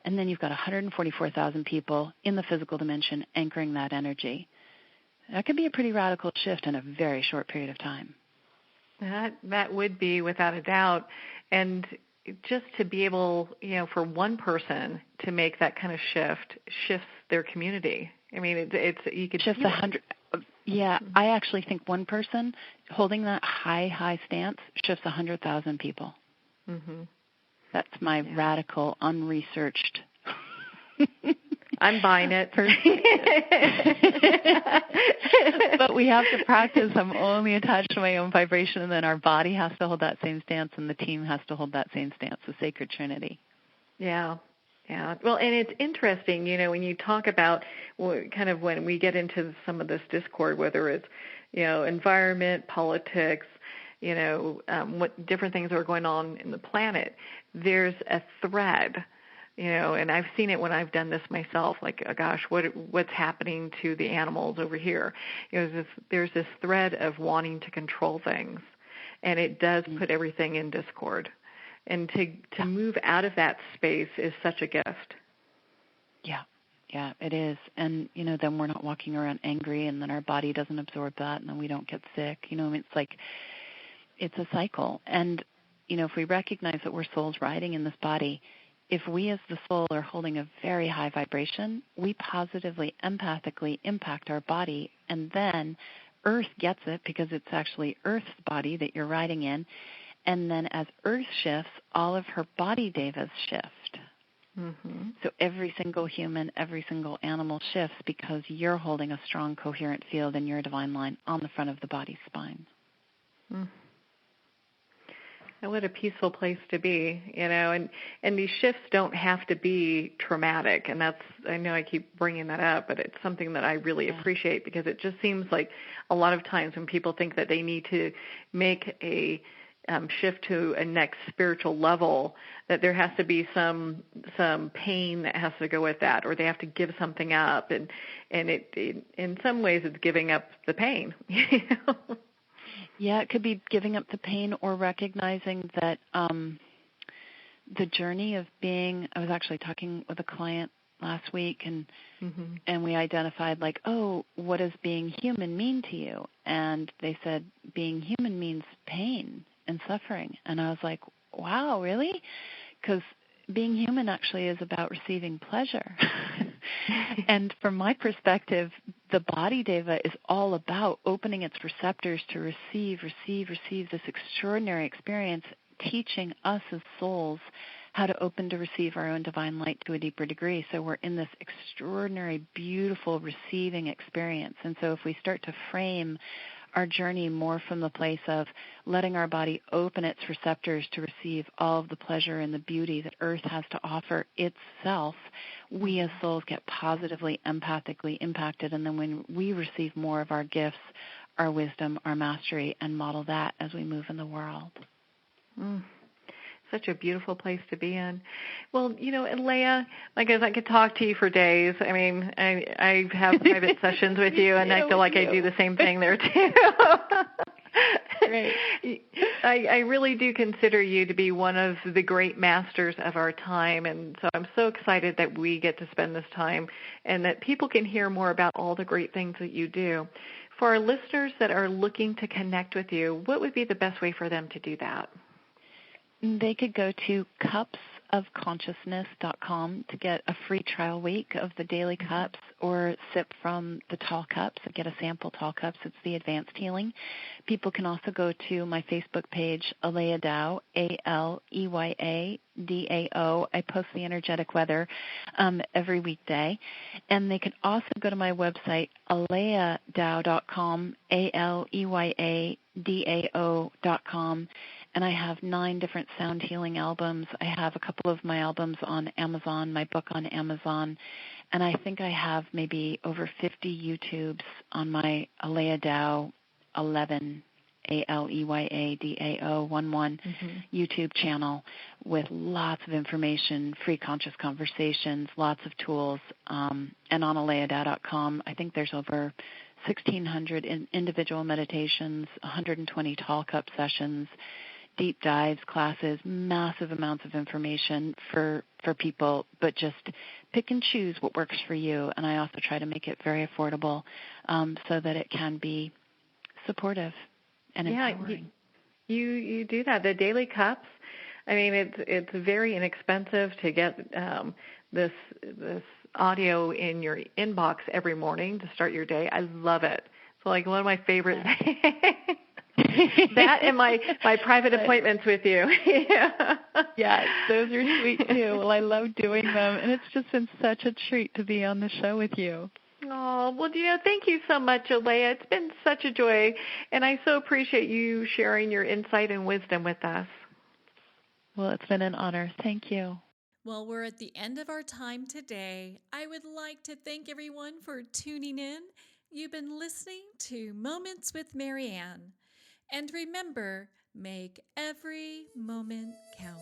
And then you've got 144,000 people in the physical dimension anchoring that energy. That could be a pretty radical shift in a very short period of time.
That would be, without a doubt. And just to be able, for one person to make that kind of shifts their community. I mean, it's you could
shift 100. Yeah, I actually think one person holding that high stance shifts 100,000 people. That's my radical, unresearched.
I'm buying it.
But we have to practice. I'm only attached to my own vibration, and then our body has to hold that same stance, and the team has to hold that same stance, the sacred trinity.
Yeah. Well, and it's interesting, when you talk about kind of when we get into some of this discord, whether it's, environment, politics, what different things are going on in the planet, there's a thread. And I've seen it when I've done this myself, what's happening to the animals over here? There's this thread of wanting to control things, and it does put everything in discord. And to move out of that space is such a gift. Yeah, it is. And, then we're not walking around angry, and then our body doesn't absorb that, and then we don't get sick. It's a cycle. And, if we recognize that we're souls riding in this body, if we as the soul are holding a very high vibration, we positively, empathically impact our body, and then Earth gets it because it's actually Earth's body that you're riding in. And then as Earth shifts, all of her body devas shift. So every single human, every single animal shifts because you're holding a strong, coherent field in your divine line on the front of the body's spine. And what a peaceful place to be, and these shifts don't have to be traumatic. And I know I keep bringing that up, but it's something that I really appreciate, because it just seems like a lot of times when people think that they need to make a shift to a next spiritual level, that there has to be some pain that has to go with that, or they have to give something up. And it in some ways it's giving up the pain,
Yeah, it could be giving up the pain, or recognizing that the journey of being, I was actually talking with a client last week, and
Mm-hmm.
and we identified, like, oh, what does being human mean to you? And they said, being human means pain and suffering. And I was like, wow, really? Because being human actually is about receiving pleasure. And from my perspective, the body, Deva, is all about opening its receptors to receive this extraordinary experience, teaching us as souls how to open to receive our own divine light to a deeper degree. So we're in this extraordinary, beautiful receiving experience. And so if we start to frame our journey more from the place of letting our body open its receptors to receive all of the pleasure and the beauty that Earth has to offer itself, we as souls get positively, empathically impacted. And then when we receive more of our gifts, our wisdom, our mastery, and model that as we move in the world.
Such a beautiful place to be in. Well, Aleya, like, as I could talk to you for days. I mean, I have private sessions with you, and I feel like I do the same thing there too.
Great.
I really do consider you to be one of the great masters of our time, and so I'm so excited that we get to spend this time and that people can hear more about all the great things that you do. For our listeners that are looking to connect with you, what would be the best way for them to do that?
They could go to cupsofconsciousness.com to get a free trial week of the daily cups, or sip from the tall cups and get a sample tall cups. It's the advanced healing. People can also go to my Facebook page, Aleya Dao, ALEYADAO. I post the energetic weather every weekday. And they can also go to my website, aleyadao.com, ALEYADAO.com. And I have 9 different sound healing albums. I have a couple of my albums on Amazon, my book on Amazon. And I think I have maybe over 50 YouTubes on my Aleya Dao 11, ALEYADAO 11 YouTube channel, with lots of information, free conscious conversations, lots of tools. And on aleyadao.com, I think there's over 1,600 individual meditations, 120 tall cup sessions, deep dives, classes, massive amounts of information for people, but just pick and choose what works for you. And I also try to make it very affordable so that it can be supportive and empowering.
You do that. The daily cups, I mean, it's very inexpensive to get this audio in your inbox every morning to start your day. I love it. It's like one of my favorite things. That and my private appointments with you.
Yeah, those are sweet too. Well, I love doing them, and it's just been such a treat to be on the show with you.
Oh, well, thank you so much, Aleya. It's been such a joy, and I so appreciate you sharing your insight and wisdom with us.
Well, it's been an honor. Thank you.
Well, we're at the end of our time today. I would like to thank everyone for tuning in. You've been listening to Moments with Marianne. And remember, make every moment count.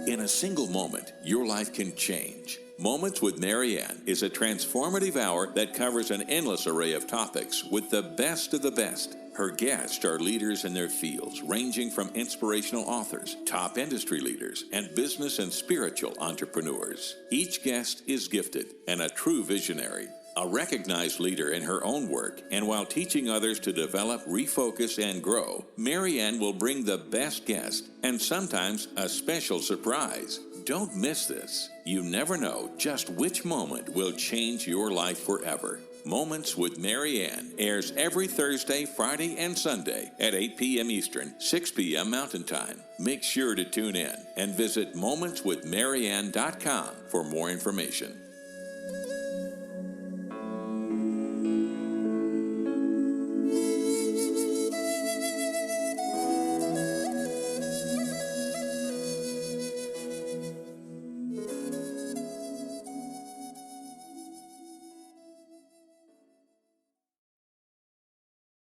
In a single moment, your life can change. Moments with Marianne is a transformative hour that covers an endless array of topics with the best of the best. Her guests are leaders in their fields, ranging from inspirational authors, top industry leaders, and business and spiritual entrepreneurs. Each guest is gifted and a true visionary, a recognized leader in her own work, and while teaching others to develop, refocus, and grow, Marianne will bring the best guest and sometimes a special surprise. Don't miss this. You never know just which moment will change your life forever. Moments with Marianne airs every Thursday, Friday, and Sunday at 8 p.m. Eastern, 6 p.m. Mountain Time. Make sure to tune in and visit momentswithmarianne.com for more information.